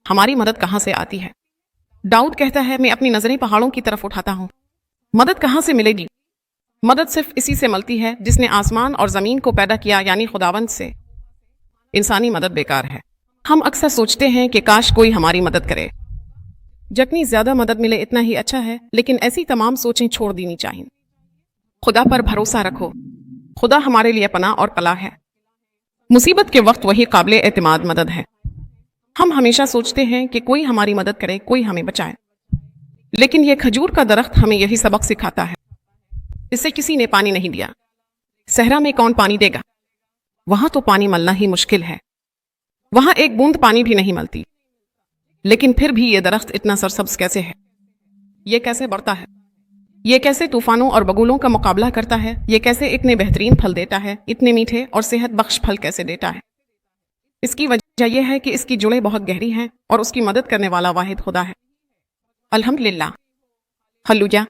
ہماری مدد کہاں سے آتی ہے؟ داؤد کہتا ہے میں اپنی نظریں پہاڑوں کی طرف اٹھاتا ہوں۔ مدد کہاں سے ملے گی؟ مدد صرف اسی سے ملتی ہے جس نے آسمان اور زمین کو پیدا کیا، یعنی خداوند سے۔ انسانی مدد بیکار ہے۔ ہم اکثر سوچتے ہیں کہ کاش کوئی ہماری مدد کرے۔ جتنی زیادہ مدد ملے اتنا ہی اچھا ہے، لیکن ایسی تمام سوچیں چھوڑ دینی چاہیے۔ خدا پر بھروسہ رکھو۔ خدا ہمارے لیے پناہ اور پلا ہے۔ مصیبت کے وقت وہی قابل اعتماد مدد ہے۔ ہم ہمیشہ سوچتے ہیں کہ کوئی ہماری مدد کرے، کوئی ہمیں بچائے، لیکن یہ کھجور کا درخت ہمیں یہی سبق سکھاتا ہے۔ اسے کسی نے پانی نہیں دیا۔ صحرا میں کون پانی دے گا؟ وہاں تو پانی ملنا ہی مشکل ہے۔ وہاں ایک بوند پانی بھی نہیں ملتی، لیکن پھر بھی یہ درخت اتنا سرسبز کیسے ہے؟ یہ کیسے بڑھتا ہے؟ یہ کیسے طوفانوں اور بگولوں کا مقابلہ کرتا ہے؟ یہ کیسے اتنے بہترین پھل دیتا ہے؟ اتنے میٹھے اور صحت بخش پھل کیسے دیتا ہے؟ اس کی وجہ یہ ہے کہ اس کی جڑیں بہت گہری ہیں اور اس کی مدد کرنے والا واحد خدا ہے۔ الحمدللہ۔ ہللویا۔